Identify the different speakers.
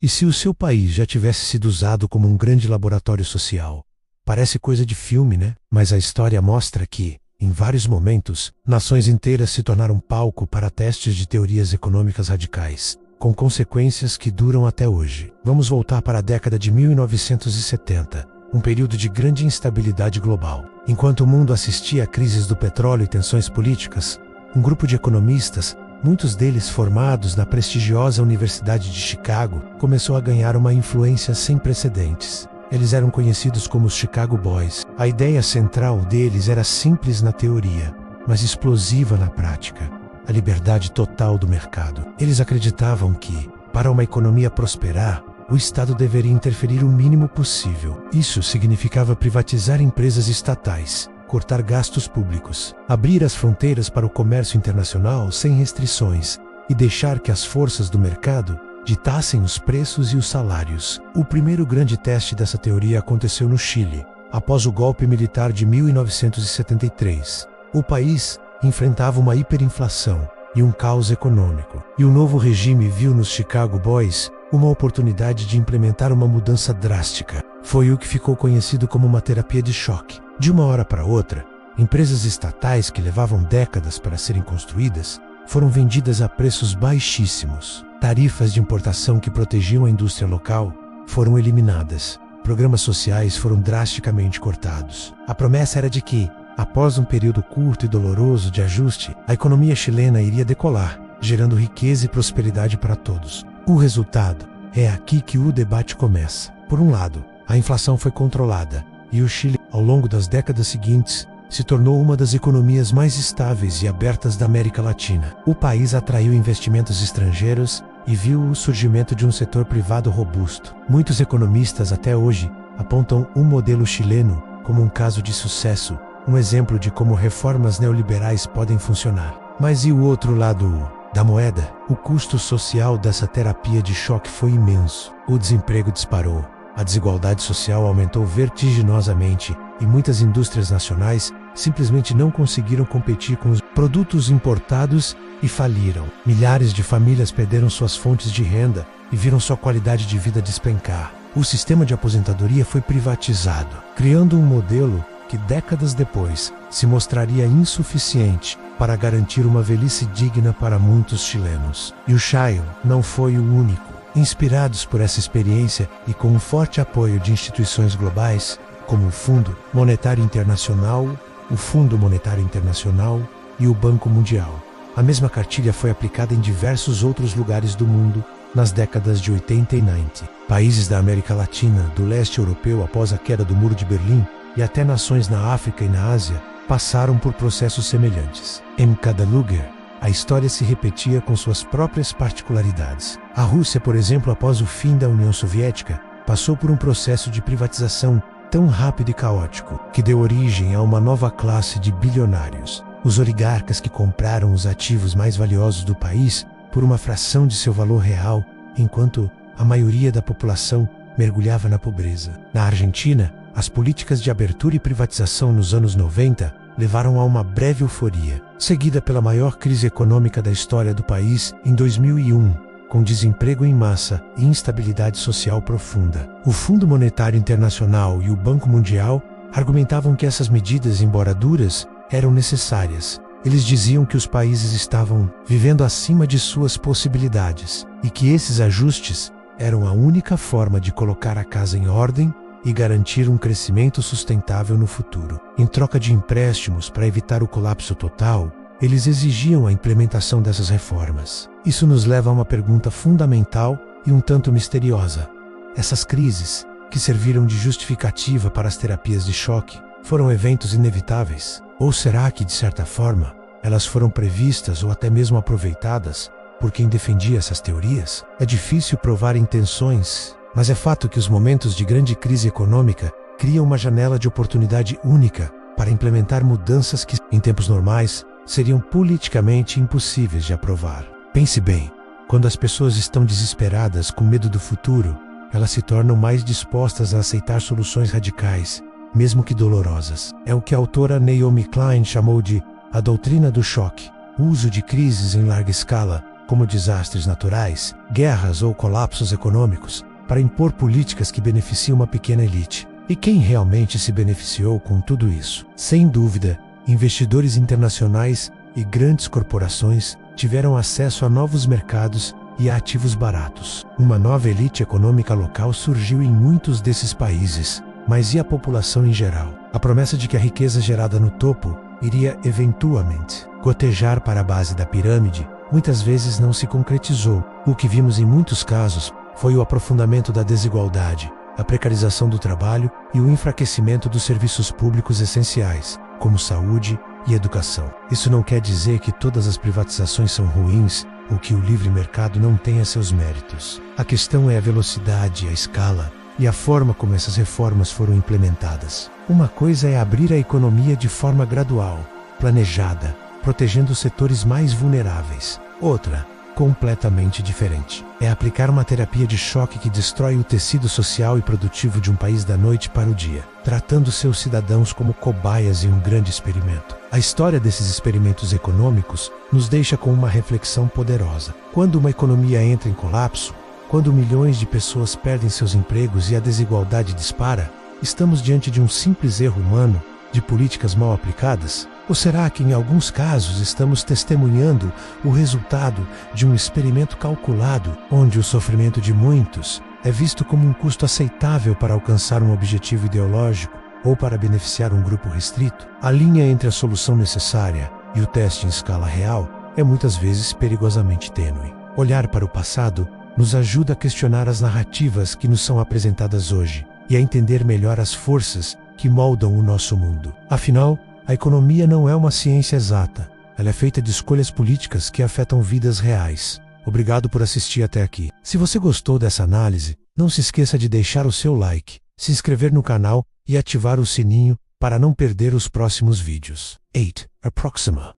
Speaker 1: E se o seu país já tivesse sido usado como um grande laboratório social? Parece coisa de filme, né? Mas a história mostra que, em vários momentos, nações inteiras se tornaram palco para testes de teorias econômicas radicais, com consequências que duram até hoje. Vamos voltar para a década de 1970, um período de grande instabilidade global. Enquanto o mundo assistia a crises do petróleo e tensões políticas, um grupo de economistas, muitos deles formados na prestigiosa Universidade de Chicago, começou a ganhar uma influência sem precedentes. Eles eram conhecidos como os Chicago Boys. A ideia central deles era simples na teoria, mas explosiva na prática: a liberdade total do mercado. Eles acreditavam que, para uma economia prosperar, o Estado deveria interferir o mínimo possível. Isso significava privatizar empresas estatais, cortar gastos públicos, abrir as fronteiras para o comércio internacional sem restrições e deixar que as forças do mercado ditassem os preços e os salários. O primeiro grande teste dessa teoria aconteceu no Chile, após o golpe militar de 1973. O país enfrentava uma hiperinflação e um caos econômico, e o novo regime viu nos Chicago Boys uma oportunidade de implementar uma mudança drástica. Foi o que ficou conhecido como uma terapia de choque. De uma hora para outra, empresas estatais que levavam décadas para serem construídas foram vendidas a preços baixíssimos. Tarifas de importação que protegiam a indústria local foram eliminadas. Programas sociais foram drasticamente cortados. A promessa era de que, após um período curto e doloroso de ajuste, a economia chilena iria decolar, gerando riqueza e prosperidade para todos. O resultado é aqui que o debate começa. Por um lado, a inflação foi controlada e o Chile, ao longo das décadas seguintes, se tornou uma das economias mais estáveis e abertas da América Latina. O país atraiu investimentos estrangeiros e viu o surgimento de um setor privado robusto. Muitos economistas até hoje apontam o modelo chileno como um caso de sucesso, um exemplo de como reformas neoliberais podem funcionar. Mas e o outro lado da moeda? O custo social dessa terapia de choque foi imenso. O desemprego disparou, a desigualdade social aumentou vertiginosamente e muitas indústrias nacionais simplesmente não conseguiram competir com os produtos importados e faliram. Milhares de famílias perderam suas fontes de renda e viram sua qualidade de vida despencar. O sistema de aposentadoria foi privatizado, criando um modelo que décadas depois se mostraria insuficiente para garantir uma velhice digna para muitos chilenos. E o Chile não foi o único. Inspirados por essa experiência e com um forte apoio de instituições globais, como o Fundo Monetário Internacional, o Fundo Monetário Internacional e o Banco Mundial, a mesma cartilha foi aplicada em diversos outros lugares do mundo nas décadas de 80 e 90. Países da América Latina, do leste europeu após a queda do Muro de Berlim, e até nações na África e na Ásia passaram por processos semelhantes. Em cada lugar, a história se repetia com suas próprias particularidades. A Rússia, por exemplo, após o fim da União Soviética, passou por um processo de privatização tão rápido e caótico que deu origem a uma nova classe de bilionários. Os oligarcas que compraram os ativos mais valiosos do país por uma fração de seu valor real, enquanto a maioria da população mergulhava na pobreza. Na Argentina, as políticas de abertura e privatização nos anos 90 levaram a uma breve euforia, seguida pela maior crise econômica da história do país em 2001, com desemprego em massa e instabilidade social profunda. O Fundo Monetário Internacional e o Banco Mundial argumentavam que essas medidas, embora duras, eram necessárias. Eles diziam que os países estavam vivendo acima de suas possibilidades e que esses ajustes eram a única forma de colocar a casa em ordem e garantir um crescimento sustentável no futuro. Em troca de empréstimos para evitar o colapso total, eles exigiam a implementação dessas reformas. Isso nos leva a uma pergunta fundamental e um tanto misteriosa. Essas crises, que serviram de justificativa para as terapias de choque, foram eventos inevitáveis? Ou será que, de certa forma, elas foram previstas ou até mesmo aproveitadas por quem defendia essas teorias? É difícil provar intenções, mas é fato que os momentos de grande crise econômica criam uma janela de oportunidade única para implementar mudanças que, em tempos normais, seriam politicamente impossíveis de aprovar. Pense bem, quando as pessoas estão desesperadas com medo do futuro, elas se tornam mais dispostas a aceitar soluções radicais, mesmo que dolorosas. É o que a autora Naomi Klein chamou de a doutrina do choque. O uso de crises em larga escala como desastres naturais, guerras ou colapsos econômicos, para impor políticas que beneficiam uma pequena elite. E quem realmente se beneficiou com tudo isso? Sem dúvida, investidores internacionais e grandes corporações tiveram acesso a novos mercados e a ativos baratos. Uma nova elite econômica local surgiu em muitos desses países, mas e a população em geral? A promessa de que a riqueza gerada no topo iria eventualmente gotejar para a base da pirâmide muitas vezes não se concretizou. O que vimos em muitos casos foi o aprofundamento da desigualdade, a precarização do trabalho e o enfraquecimento dos serviços públicos essenciais, como saúde e educação. Isso não quer dizer que todas as privatizações são ruins ou que o livre mercado não tenha seus méritos. A questão é a velocidade, a escala e a forma como essas reformas foram implementadas. Uma coisa é abrir a economia de forma gradual, planejada, protegendo os setores mais vulneráveis. Outra, completamente diferente, é aplicar uma terapia de choque que destrói o tecido social e produtivo de um país da noite para o dia, tratando seus cidadãos como cobaias em um grande experimento. A história desses experimentos econômicos nos deixa com uma reflexão poderosa. Quando uma economia entra em colapso, quando milhões de pessoas perdem seus empregos e a desigualdade dispara, estamos diante de um simples erro humano, de políticas mal aplicadas? Ou será que, em alguns casos, estamos testemunhando o resultado de um experimento calculado, onde o sofrimento de muitos é visto como um custo aceitável para alcançar um objetivo ideológico ou para beneficiar um grupo restrito? A linha entre a solução necessária e o teste em escala real é muitas vezes perigosamente tênue. Olhar para o passado nos ajuda a questionar as narrativas que nos são apresentadas hoje e a entender melhor as forças que moldam o nosso mundo. Afinal, a economia não é uma ciência exata. Ela é feita de escolhas políticas que afetam vidas reais. Obrigado por assistir até aqui. Se você gostou dessa análise, não se esqueça de deixar o seu like, se inscrever no canal e ativar o sininho para não perder os próximos vídeos. 8. Approxima.